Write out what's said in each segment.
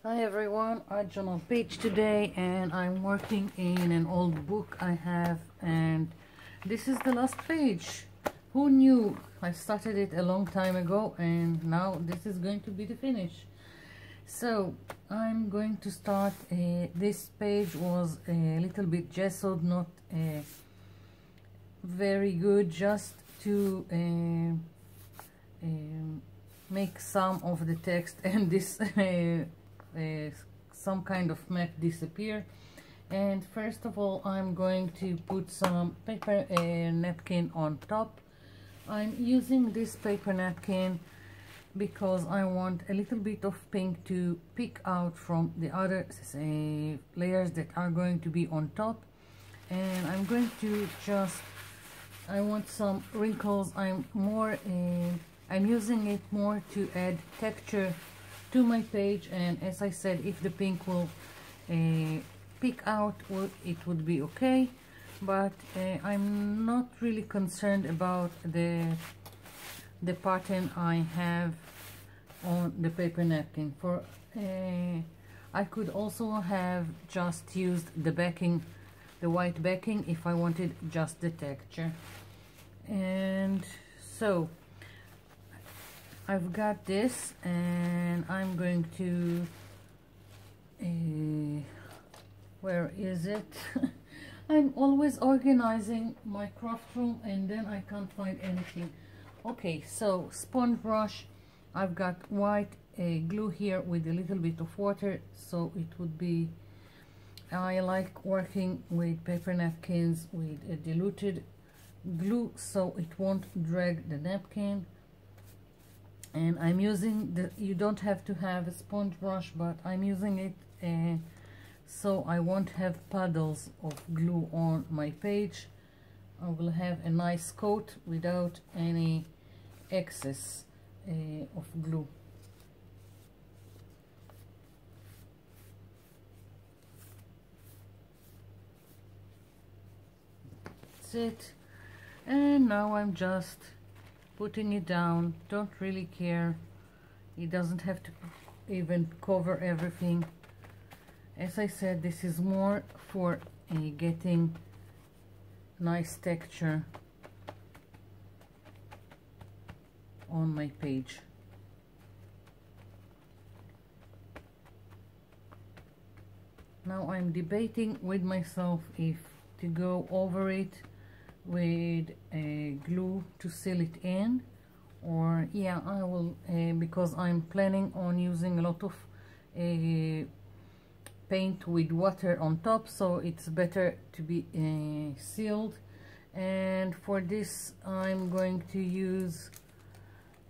Hi everyone, I journal page today and I'm working in an old book I have, and this is the last page. Who knew? I started it a long time ago and now this is going to be the finish. So I'm going to start, this page was a little bit gessoed, not very good, just to make some of the text and this some kind of map disappear. And first of all, I'm going to put some paper napkin on top. I'm using this paper napkin because I want a little bit of pink to pick out from the other layers that are going to be on top. And I'm going to I want some wrinkles. I'm using it more to add texture to my page, and as I said, if the pink will pick out, it would be okay, but I'm not really concerned about the pattern I have on the paper napkin. I could also have just used the backing, the white backing, if I wanted just the texture. And so I've got this, and I'm going to where is it? I'm always organizing my craft room and then I can't find anything. Okay, so sponge brush. I've got white glue here with a little bit of water, so it would be, I like working with paper napkins with a diluted glue so it won't drag the napkin. And I'm using you don't have to have a sponge brush, but I'm using it so I won't have puddles of glue on my page. I will have a nice coat without any excess of glue. That's it. And now I'm just putting it down. Don't really care, it doesn't have to even cover everything. As I said, this is more for getting nice texture on my page. Now I'm debating with myself if to go over it with glue to seal it in, or yeah, I will, because I'm planning on using a lot of paint with water on top, so it's better to be sealed. And for this I'm going to use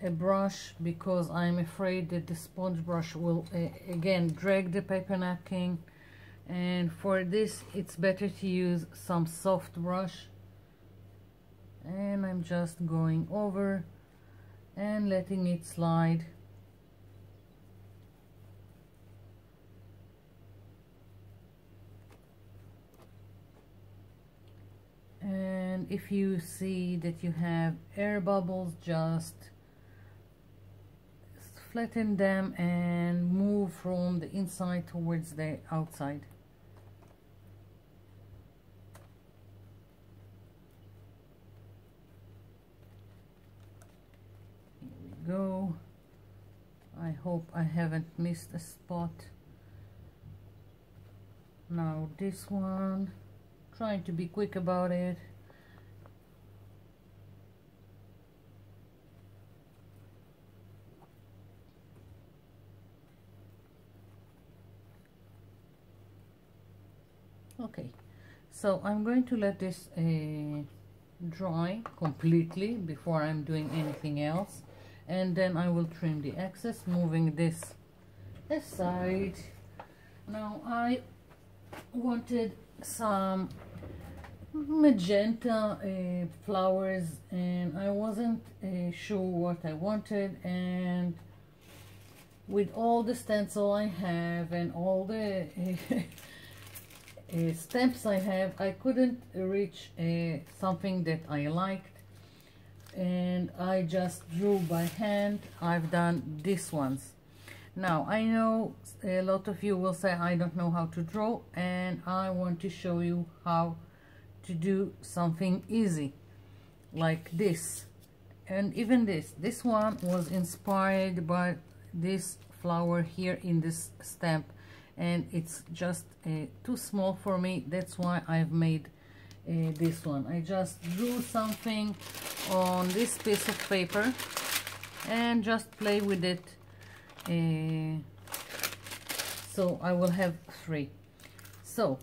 a brush because I'm afraid that the sponge brush will again drag the paper napkin, and for this it's better to use some soft brush. And I'm just going over and letting it slide. And if you see that you have air bubbles, just flatten them and move from the inside towards the outside. Go. I hope I haven't missed a spot. Now this one, trying to be quick about it. Okay, so I'm going to let this dry completely before I'm doing anything else, and then I will trim the excess, moving this aside. Now I wanted some magenta flowers, and I wasn't sure what I wanted, and with all the stencil I have and all the stamps I have, I couldn't reach something that I liked, and I just drew by hand. I've done these ones. Now I know a lot of you will say I don't know how to draw, and I want to show you how to do something easy like this. And even this one was inspired by this flower here in this stamp, and it's just too small for me. That's why I've made this one. I just drew something on this piece of paper and just play with it. So I will have 3. So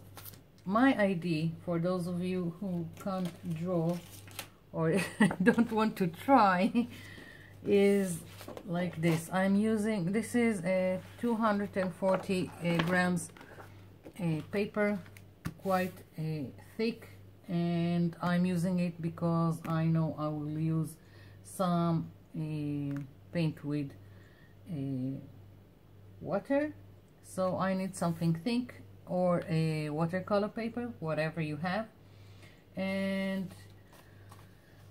my idea, for those of you who can't draw or don't want to try, is like this. I'm using, this is a 240 grams paper, quite thick, and I'm using it because I know I will use some paint with water, so I need something thick, or a watercolor paper, whatever you have. And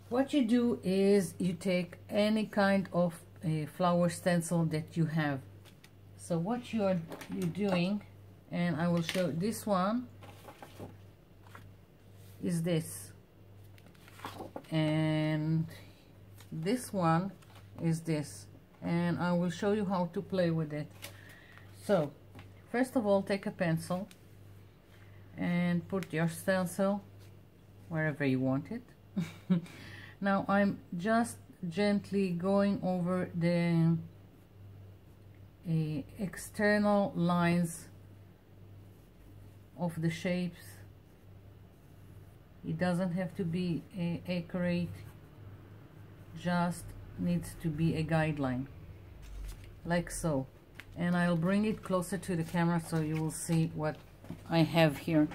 what you do is you take any kind of flower stencil that you have. So what you're doing, and I will show, this one is this, and this one is this, and I will show you how to play with it. So first of all, take a pencil and put your stencil wherever you want it. Now I'm just gently going over the external lines of the shapes. It doesn't have to be accurate, just needs to be a guideline, like so. And I'll bring it closer to the camera so you will see what I have here.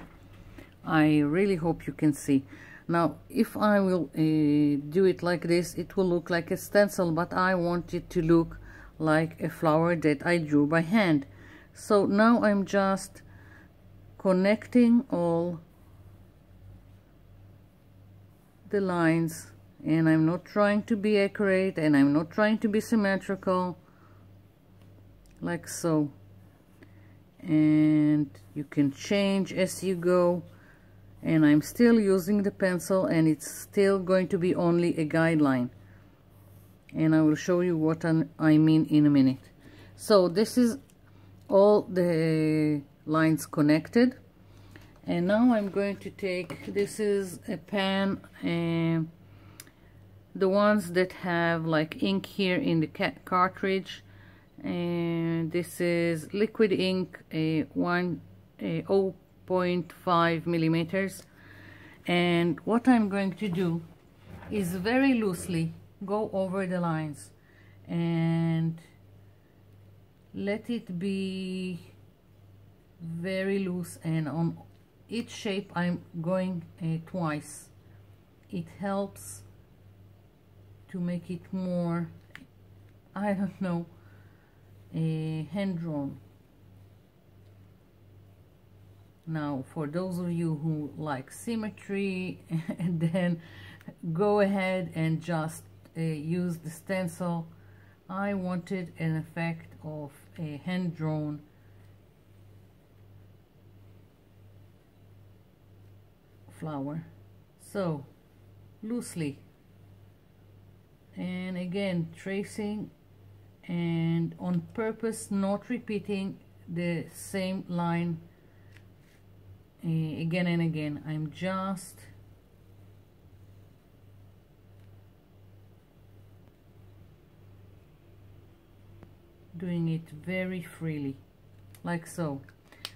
I really hope you can see. Now if I will do it like this, it will look like a stencil, but I want it to look like a flower that I drew by hand. So now I'm just connecting all the lines, and I'm not trying to be accurate, and I'm not trying to be symmetrical, like so. And you can change as you go, and I'm still using the pencil, and it's still going to be only a guideline, and I will show you what I mean in a minute. So this is all the lines connected, and now I'm going to take, this is a pen, the ones that have like ink here in the cartridge, and this is liquid ink, 0.5 millimeters. And what I'm going to do is very loosely go over the lines and let it be very loose, and on each shape I'm going twice. It helps to make it more, I don't know, hand-drawn. Now for those of you who like symmetry, and then go ahead and just use the stencil. I wanted an effect of a hand-drawn flower. So loosely, and again tracing, and on purpose not repeating the same line again and again. I'm just doing it very freely, like so.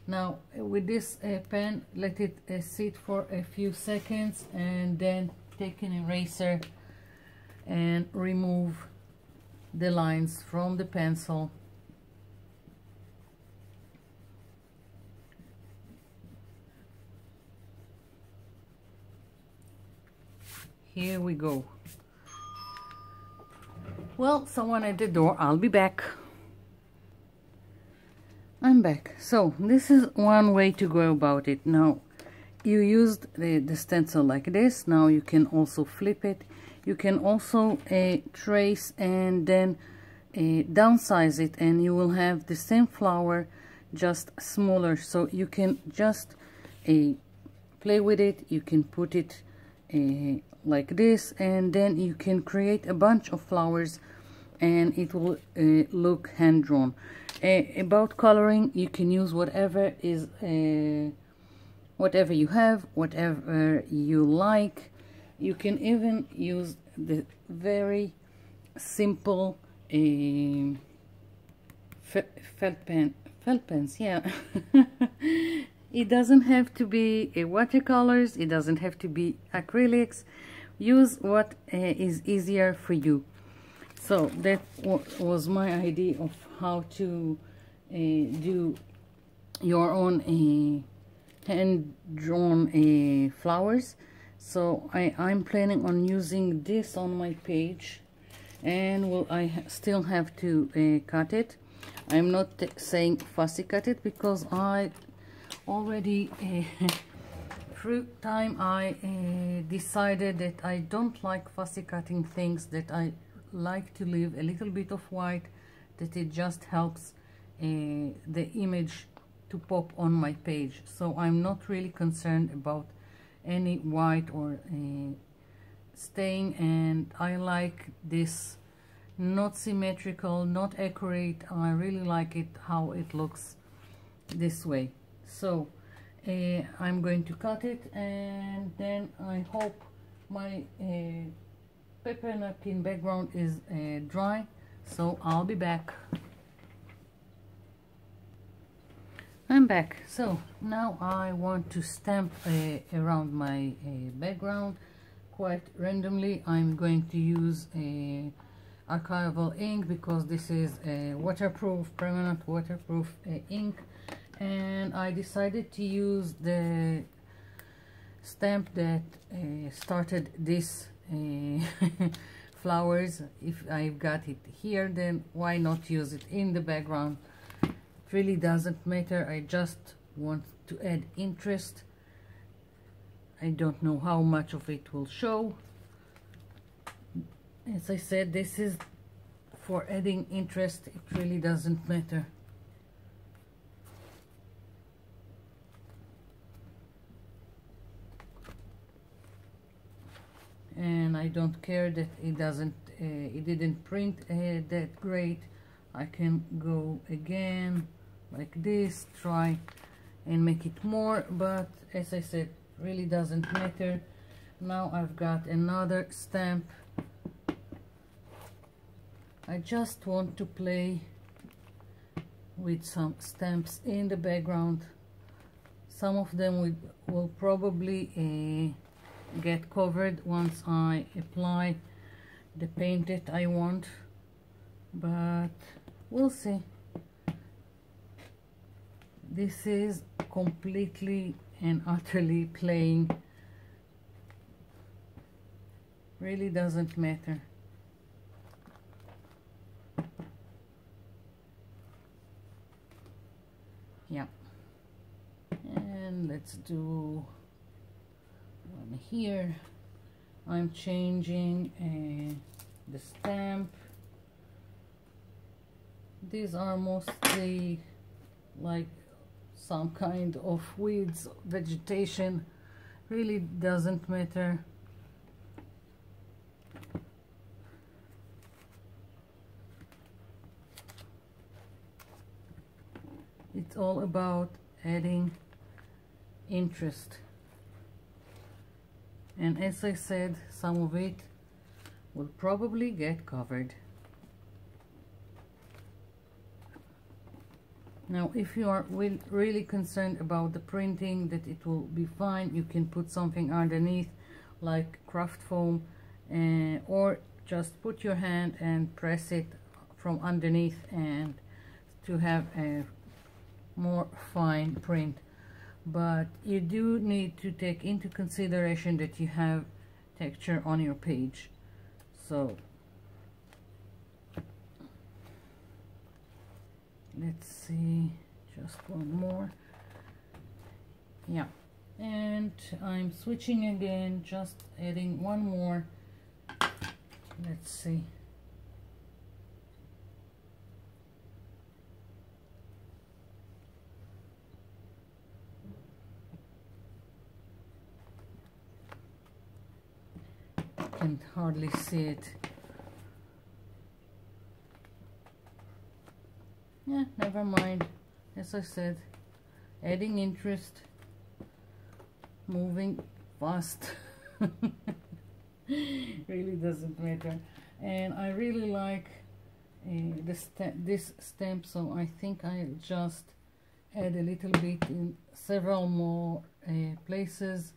Now with this pen, let it sit for a few seconds, and then take an eraser and remove the lines from the pencil. Here we go. Well, someone at the door. I'll be back. I'm back. So this is one way to go about it. Now you used the stencil like this. Now you can also flip it. You can also trace and then downsize it and you will have the same flower, just smaller. So you can just play with it. You can put it like this, and then you can create a bunch of flowers and it will look hand-drawn. About coloring, you can use whatever is whatever you have, whatever you like. You can even use the very simple felt pens, yeah. It doesn't have to be watercolors, it doesn't have to be acrylics. Use what is easier for you. So that was my idea of how to do your own hand-drawn flowers. So I'm planning on using this on my page, and I still have to cut it. I'm not saying fussy cut it because I already through time I decided that I don't like fussy cutting things, that I like to leave a little bit of white, that it just helps the image to pop on my page. So I'm not really concerned about any white or staying, and I like this not symmetrical, not accurate. I really like it how it looks this way. So I'm going to cut it, and then I hope my paper napkin background is dry, so I'll be back. I'm back. So now I want to stamp around my background quite randomly. I'm going to use archival ink because this is a waterproof, permanent waterproof ink, and I decided to use the stamp that started this flowers. If I've got it here, then why not use it in the background? It really doesn't matter. I just want to add interest. I don't know how much of it will show. As I said, this is for adding interest. It really doesn't matter. And I don't care that it didn't print that great. I can go again like this, try and make it more, but as I said, really doesn't matter. Now I've got another stamp. I just want to play with some stamps in the background. Some of them will probably get covered once I apply the paint that I want, but we'll see. This is completely and utterly plain. Really doesn't matter. Yeah, and let's do one here. I'm changing the stamp. These are mostly like some kind of weeds, vegetation. Really doesn't matter. It's all about adding interest. And as I said, some of it will probably get covered. Now, if you are really concerned about the printing, that it will be fine, you can put something underneath like craft foam, or just put your hand and press it from underneath and to have a more fine print. But you do need to take into consideration that you have texture on your page. So let's see, just one more. Yeah, and I'm switching again, just adding one more. Let's see. can hardly see it. Yeah, never mind. As I said, adding interest, moving fast. Really doesn't matter. And I really like this stamp, so I think I'll just add a little bit in several more places.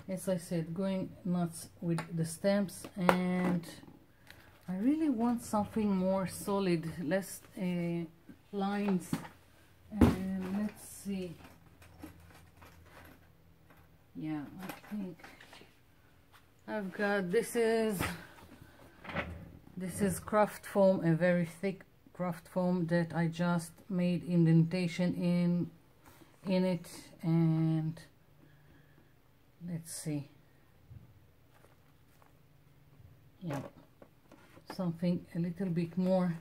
As I said, going nuts with the stamps, and I really want something more solid, less lines. And let's see. Yeah, I think I've got this is craft foam, a very thick craft foam that I just made indentation in it, and let's see. Yeah, something a little bit more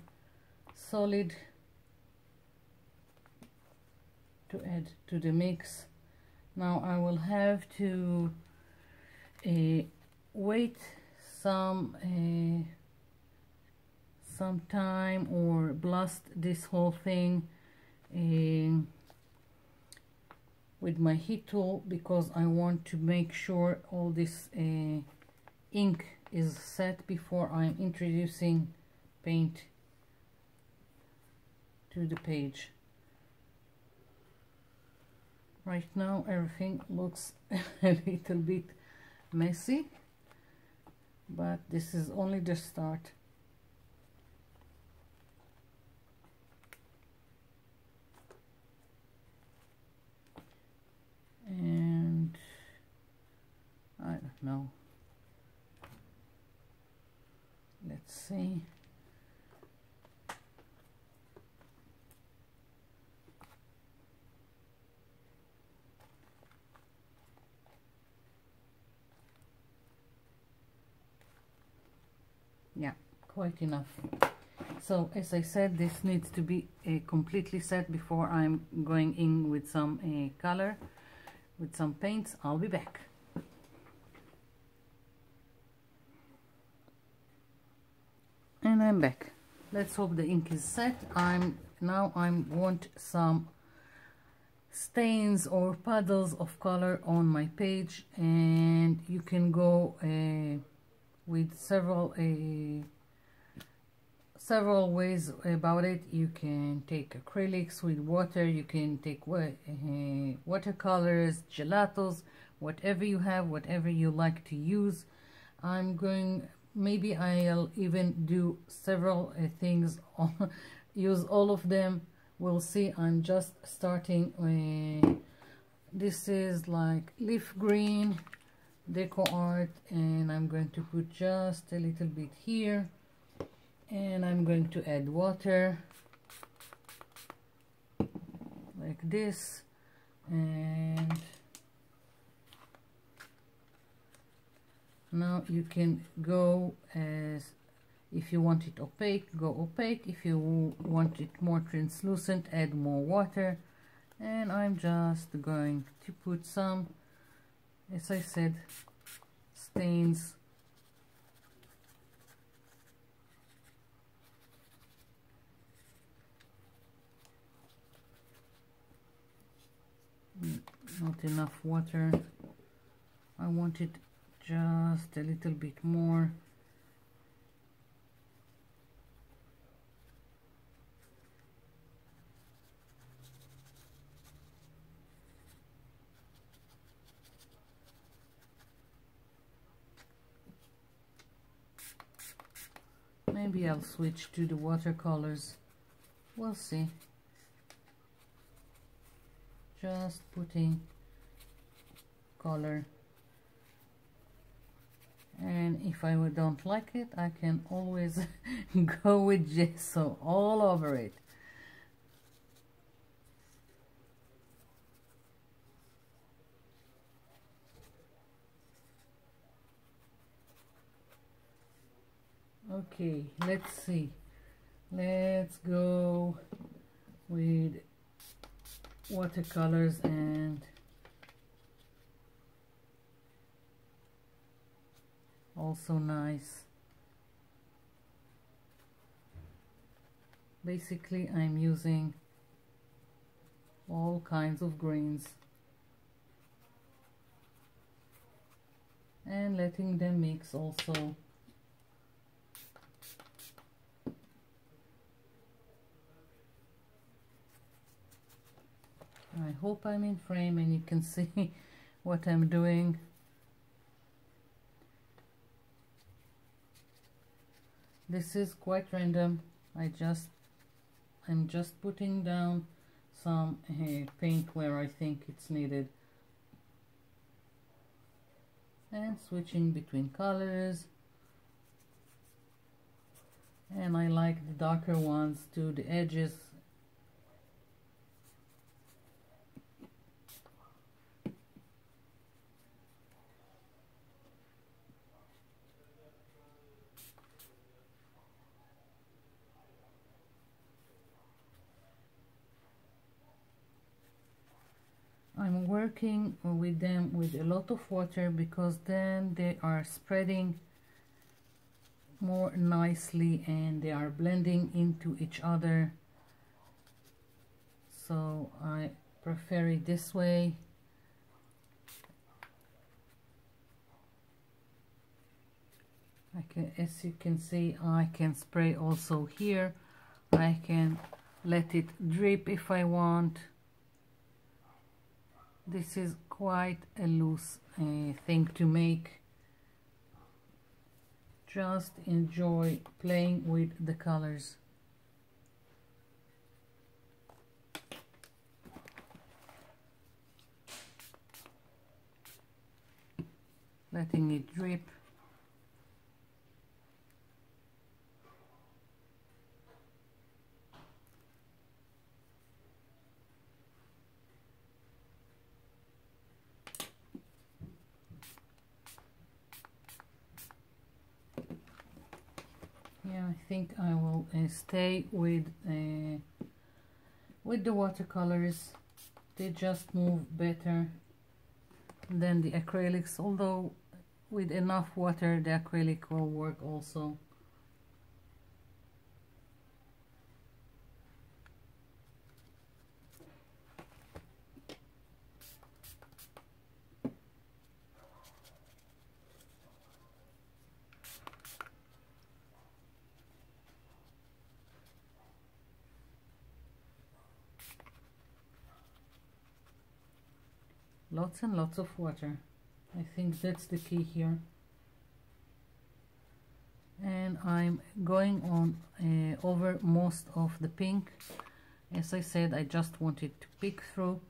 solid to add to the mix. Now I will have to wait some time or blast this whole thing with my heat tool, because I want to make sure all this ink is set before I'm introducing paint to the page. Right now everything looks a little bit messy, but this is only the start. And I don't know, let's see. Yeah, quite enough. So as I said, this needs to be completely set before I'm going in with some color, with some paints. I'll be back. And I'm back. Let's hope the ink is set. I want some stains or puddles of color on my page, and you can go with several ways about it. You can take acrylics with water, you can take watercolors, gelatos, whatever you have, whatever you like to use. Maybe I'll even do several things, use all of them. We'll see. I'm just starting. This is like leaf green deco art, and I'm going to put just a little bit here, and I'm going to add water like this, and now you can go as, if you want it opaque, go opaque. If you want it more translucent, add more water. And I'm just going to put some, as I said, stains. Not enough water. I want it just a little bit more. Maybe I'll switch to the watercolors. We'll see. Just putting color, and if I don't like it, I can always go with gesso all over it. Okay, let's see. Let's go with watercolors and also nice. Basically, I'm using all kinds of greens and letting them mix also. I hope I'm in frame and you can see what I'm doing. This is quite random. I'm just putting down some paint where I think it's needed and switching between colors, and I like the darker ones to the edges. I'm working with them with a lot of water because then they are spreading more nicely and they are blending into each other. So I prefer it this way. As you can see, I can spray also here. I can let it drip if I want. This is quite a loose thing to make. Just enjoy playing with the colors. Letting it drip. Yeah, I think I will stay with the watercolors. They just move better than the acrylics, although with enough water the acrylic will work also. Lots and lots of water. I think that's the key here. And I'm going on over most of the pink. As I said, I just want it to pick through.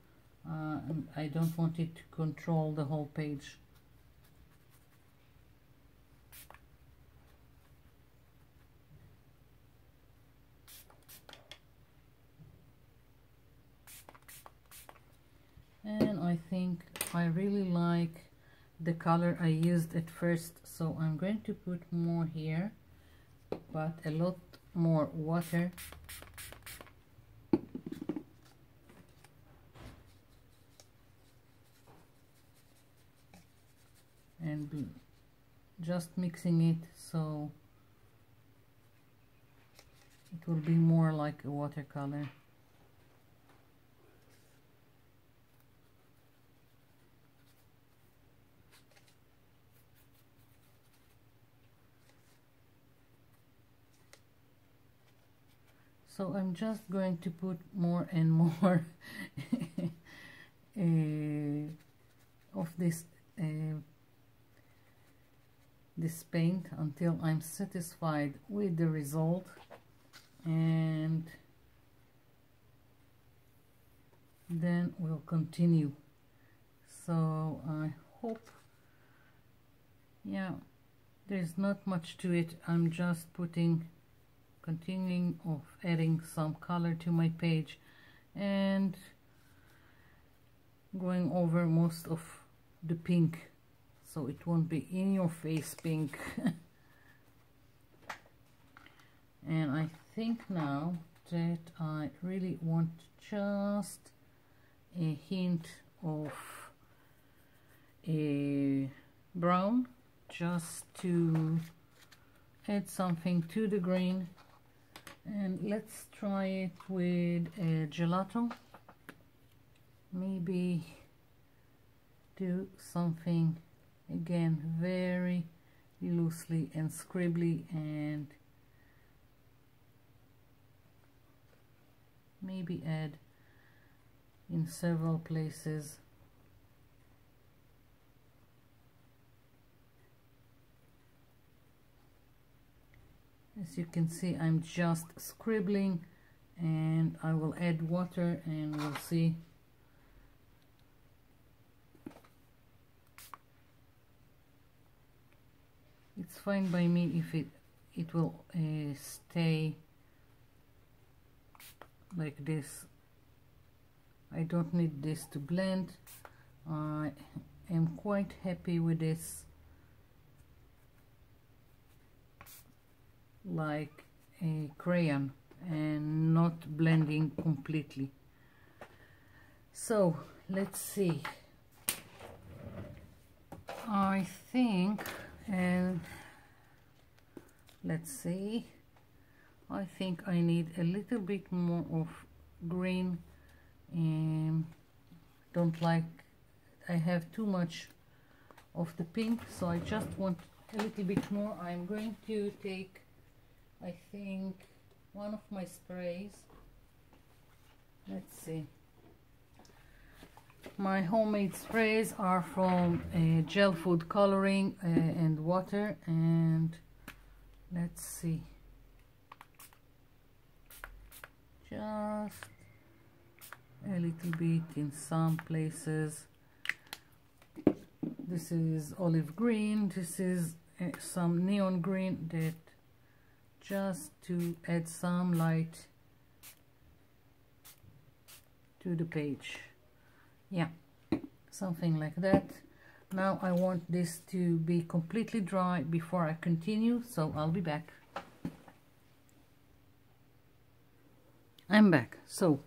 And I don't want it to control the whole page. And I think I really like the color I used at first, so I'm going to put more here, but a lot more water. And just mixing it so it will be more like a watercolor. So I'm just going to put more and more of this paint until I'm satisfied with the result, and then we'll continue. So I hope, yeah, there's not much to it. I'm just continuing of adding some color to my page and going over most of the pink so it won't be in your face pink. And I think now that I really want just a hint of a brown, just to add something to the green. And let's try it with a gelato. Maybe do something again very loosely and scribbly, and maybe add in several places. As you can see, I'm just scribbling, and I will add water and we'll see. It's fine by me if it will stay like this. I don't need this to blend. I am quite happy with this, like a crayon, and not blending completely. So let's see. I think, and let's see, I think I need a little bit more of green, and don't like, I have too much of the pink, so I just want a little bit more. I'm going to take, I think, one of my sprays. Let's see. My homemade sprays are from gel food coloring and water, and let's see, just a little bit in some places. This is olive green, this is some neon green, that just to add some light to the page. Yeah, something like that. Now I want this to be completely dry before I continue, so I'll be back. I'm back. So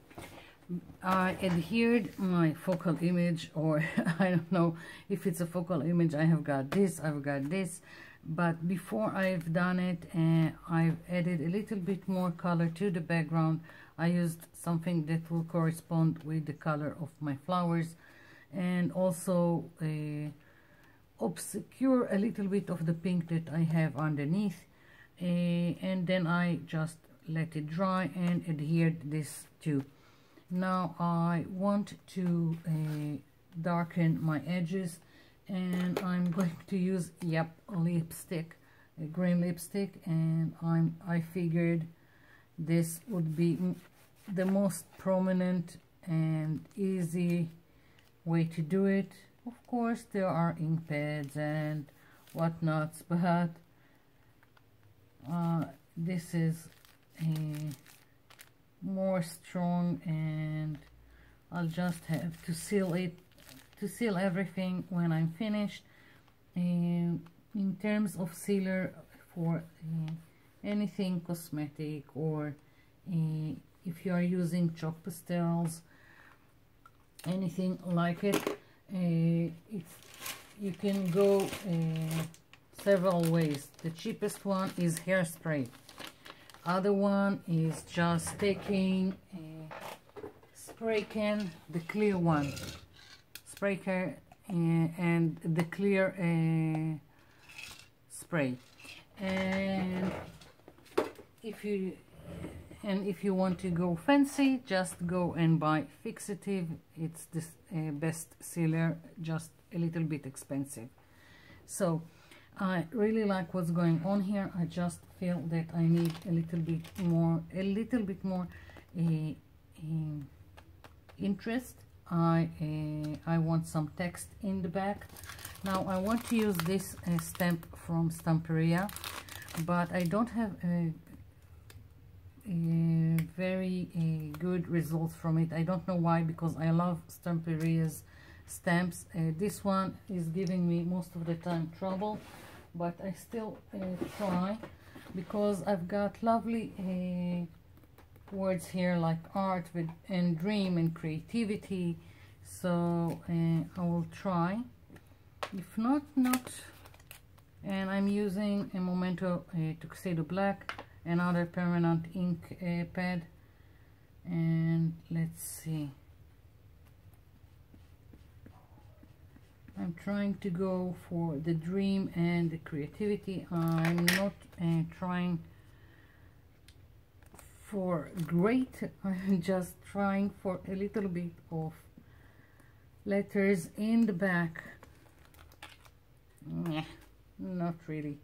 I adhered my focal image, or I don't know if it's a focal image. I have got this, I've got this, but before I've done it, I've added a little bit more color to the background. I used something that will correspond with the color of my flowers, and also obscure a little bit of the pink that I have underneath, and then I just let it dry and adhered this too. Now I want to darken my edges, and I'm going to use, yep, lipstick, a green lipstick, and I figured this would be the most prominent and easy way to do it. Of course there are ink pads and whatnots, but this is a more strong, and I'll just have to seal it, to seal everything when I'm finished. In terms of sealer for anything cosmetic, or if you are using chalk pastels, anything like it, you can go several ways. The cheapest one is hairspray. Other one is just taking a spray can, the clear one, spray can, and the clear spray. And if you want to go fancy, just go and buy fixative. It's the best sealer, just a little bit expensive. So I really like what's going on here. I just feel that I need a little bit more interest. I want some text in the back. Now I want to use this stamp from Stamperia, but I don't have a very good results from it. I don't know why, because I love Stamperia's stamps. This one is giving me most of the time trouble, but I still try. because I've got lovely words here like art with, and dream and creativity. So I will try. If not, not. And I'm using a Momento Tuxedo Black, another permanent ink pad. And let's see. I'm trying to go for the dream and the creativity. I'm not trying for great. I'm just trying for a little bit of letters in the back. Nah, not really.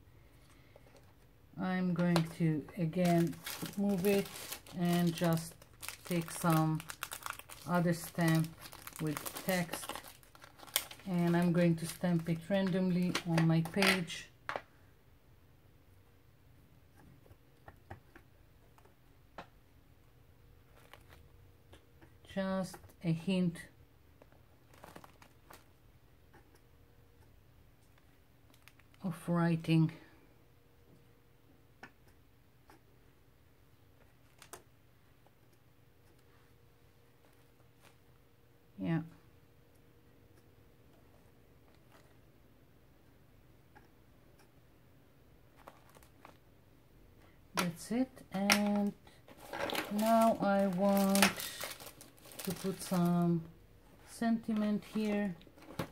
I'm going to again move it and just take some other stamp with text, and I'm going to stamp it randomly on my page. Just a hint of writing. Yeah. That's it. And now I want to put some sentiment here.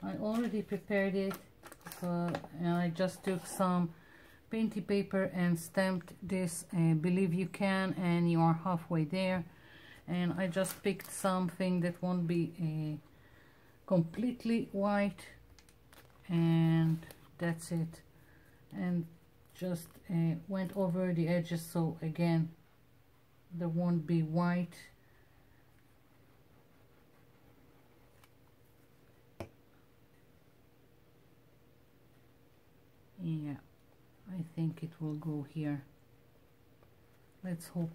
I already prepared it, so and I just took some painty paper and stamped this believe you can and you are halfway there. And I just picked something that won't be completely white, and that's it. And just went over the edges, so again there won't be white. Yeah, I think it will go here. Let's hope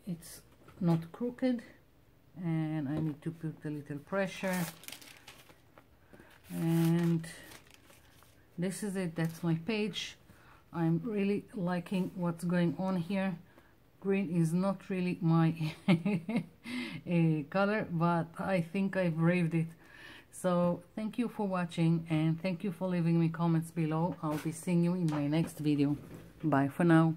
it's not crooked, and I need to put a little pressure. And this is it. That's my page. I'm really liking what's going on here. Green is not really my color, but I think I braved it. So thank you for watching, and thank you for leaving me comments below. I'll be seeing you in my next video. Bye for now.